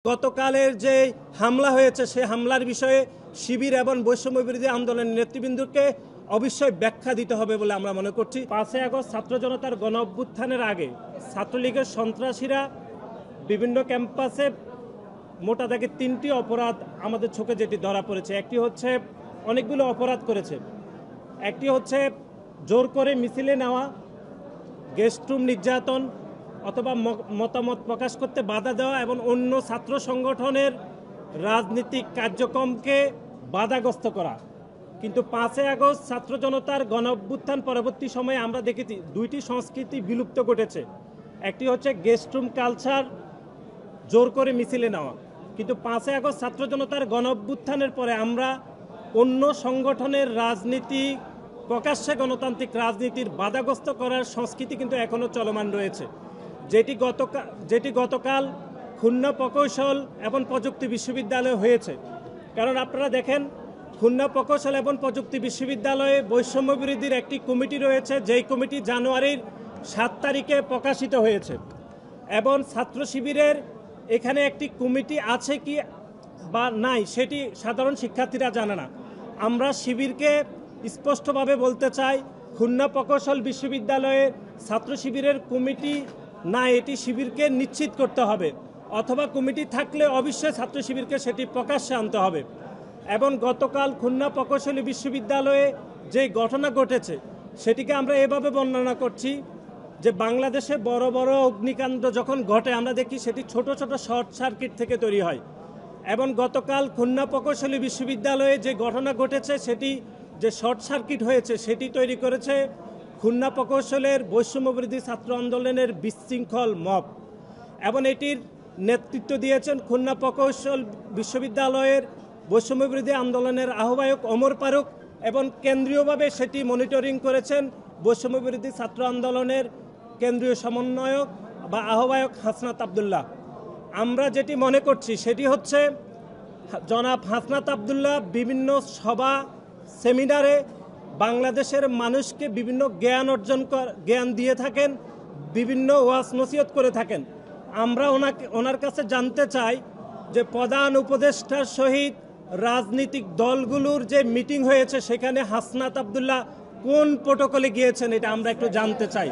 গতকালের যে হামলা হয়েছে সেই হামলার বিষয়ে শিবির এবং বৈষম্য বিরোধী আন্দোলনের নেতৃবৃন্দকে অবশ্যই ব্যাখ্যা দিতে হবে বলে আমরা মনে করছি। 5 আগস্ট ছাত্র জনতার গণ অভ্যুত্থানের আগে ছাত্রলীগের সন্ত্রাসীরা বিভিন্ন ক্যাম্পাসে মোটা দাগে 3টি অপরাধ আমাদের চোখে যেটি ধরা পড়েছে। একটি হচ্ছে অনেকগুলো অপরাধ করেছে। একটি হচ্ছে জোর করে মিছিলে নেওয়া, গেস্ট রুম নির্যাতন অথবা মতামত প্রকাশ করতে বাধা দেওয়া এবং অন্য ছাত্র সংগঠনের রাজনৈতিক কার্যক্রমকে বাধাগ্রস্ত করা। কিন্তু 5 আগস্ট ছাত্র জনতার গণ অভ্যুত্থান পরবর্তী সময়ে আমরা দেখেছি 2টি সংস্কৃতি বিলুপ্ত ঘটেছে। একটি হচ্ছে গেস্ট রুম কালচার, জোর করে মিছিলে নেওয়া। কিন্তু 5 আগস্ট ছাত্র জনতার গণ অভ্যুত্থানের পরে আমরা অন্য সংগঠনের রাজনীতি, প্রকাশ্যে গণতান্ত্রিক রাজনীতির বাধাগ্রস্ত করার সংস্কৃতি কিন্তু এখনও চলমান রয়েছে, যেটি গতকাল খুলনা প্রকৌশল এবং প্রযুক্তি বিশ্ববিদ্যালয়ে হয়েছে। কারণ আপনারা দেখেন, খুলনা প্রকৌশল এবং প্রযুক্তি বিশ্ববিদ্যালয়ে বৈষম্য বিরোধীর একটি কমিটি রয়েছে, যেই কমিটি জানুয়ারির 7 তারিখে প্রকাশিত হয়েছে। এবং ছাত্র শিবিরের এখানে একটি কমিটি আছে কি বা নাই সেটি সাধারণ শিক্ষার্থীরা জানে না। আমরা শিবিরকে স্পষ্টভাবে বলতে চাই, খুলনা প্রকৌশল বিশ্ববিদ্যালয়ের ছাত্র শিবিরের কমিটি না, এটি শিবিরকে নিশ্চিত করতে হবে, অথবা কমিটি থাকলে অবশ্যই ছাত্র শিবিরকে সেটি প্রকাশ্যে আনতে হবে। এবং গতকাল খুলনা প্রকৌশলী বিশ্ববিদ্যালয়ে যে ঘটনা ঘটেছে সেটিকে আমরা এভাবে বর্ণনা করছি যে বাংলাদেশে বড় বড় অগ্নিকাণ্ড যখন ঘটে আমরা দেখি সেটি ছোট ছোট শর্ট সার্কিট থেকে তৈরি হয়। এবং গতকাল খুলনা প্রকৌশলী বিশ্ববিদ্যালয়ে যে ঘটনা ঘটেছে সেটি যে শর্ট সার্কিট হয়েছে সেটি তৈরি করেছে খুলনা প্রকৌশলের বৈষম্য বিরোধী ছাত্র আন্দোলনের বিশৃঙ্খল মব। এবং এটির নেতৃত্ব দিয়েছেন খুলনা প্রকৌশল বিশ্ববিদ্যালয়ের বৈষম্য বিরোধী আন্দোলনের আহ্বায়ক ওমর ফারুক, এবং কেন্দ্রীয়ভাবে সেটি মনিটরিং করেছেন বৈষম্য বিরোধী ছাত্র আন্দোলনের কেন্দ্রীয় সমন্বয়ক বা আহ্বায়ক হাসনাত আবদুল্লাহ। আমরা যেটি মনে করছি সেটি হচ্ছে জনাব হাসনাত আবদুল্লাহ বিভিন্ন সভা সেমিনারে বাংলাদেশের মানুষকে বিভিন্ন জ্ঞান দিয়ে থাকেন, বিভিন্ন ওয়াজ নসিহত করে থাকেন। আমরা ওনার কাছে জানতে চাই যে প্রধান উপদেষ্টার সহিত রাজনৈতিক দলগুলোর যে মিটিং হয়েছে সেখানে হাসনাত আবদুল্লাহ কোন প্রোটোকলে গিয়েছেন এটা আমরা একটু জানতে চাই।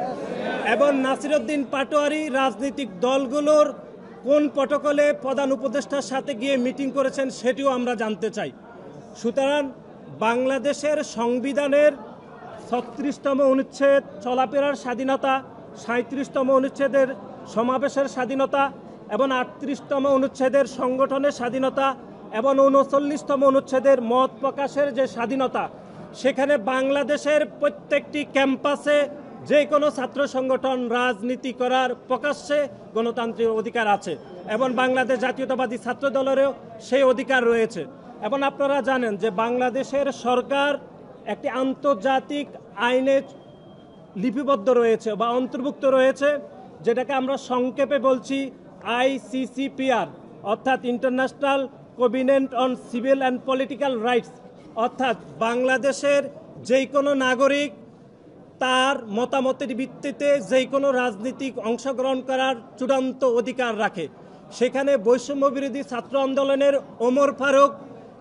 এবং নাসিরউদ্দিন পাটোয়ারি রাজনৈতিক দলগুলোর কোন প্রোটোকলে প্রধান উপদেষ্টার সাথে গিয়ে মিটিং করেছেন সেটিও আমরা জানতে চাই। সুতরাং বাংলাদেশের সংবিধানের 36তম অনুচ্ছেদ চলাফেরার স্বাধীনতা, 37তম অনুচ্ছেদের সমাবেশের স্বাধীনতা এবং 38তম অনুচ্ছেদের সংগঠনের স্বাধীনতা এবং 39তম অনুচ্ছেদের মত প্রকাশের যে স্বাধীনতা, সেখানে বাংলাদেশের প্রত্যেকটি ক্যাম্পাসে যে কোনো ছাত্র সংগঠন রাজনীতি করার প্রকাশ্যে গণতান্ত্রিক অধিকার আছে এবং বাংলাদেশ জাতীয়তাবাদী ছাত্র দলেরও সেই অধিকার রয়েছে। এবং আপনারা জানেন যে বাংলাদেশের সরকার একটি আন্তর্জাতিক আইনে লিপিবদ্ধ রয়েছে বা অন্তর্ভুক্ত রয়েছে, যেটাকে আমরা সংক্ষেপে বলছি ICCPR, অর্থাৎ international covenant on civil and political rights. অর্থাৎ বাংলাদেশের যেই কোনো নাগরিক তার মতামতের ভিত্তিতে যেই কোনো রাজনীতিক অংশগ্রহণ করার চূড়ান্ত অধিকার রাখে। সেখানে বৈষম্য বিরোধী ছাত্র আন্দোলনের ওমর ফারুক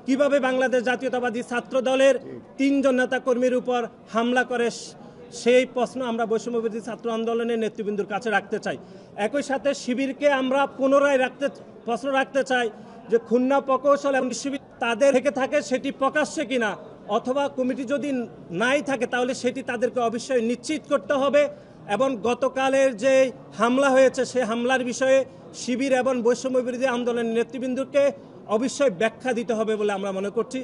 কিভাবে বাংলাদেশ জাতীয়তাবাদী ছাত্র দলের 3 জন নেতাকর্মীর উপর হামলা করে, সেই প্রশ্ন আমরা বৈষম্য বিরোধী ছাত্র আন্দোলনের নেতৃবৃন্দর কাছে রাখতে চাই। একই সাথে শিবিরকে আমরা পুনরায় প্রশ্ন রাখতে চাই যে খুলনা প্রকৌশল এবং তাদের থেকে থাকে সেটি প্রকাশ্যে কিনা, অথবা কমিটি যদি নাই থাকে তাহলে সেটি তাদেরকে অবশ্যই নিশ্চিত করতে হবে। এবং গতকালের যে হামলা হয়েছে সেই হামলার বিষয়ে শিবির এবং বৈষম্য বিরোধী আন্দোলনের নেতৃবৃন্দকে অবশ্যই ব্যাখ্যা দিতে হবে বলে আমরা মনে করছি।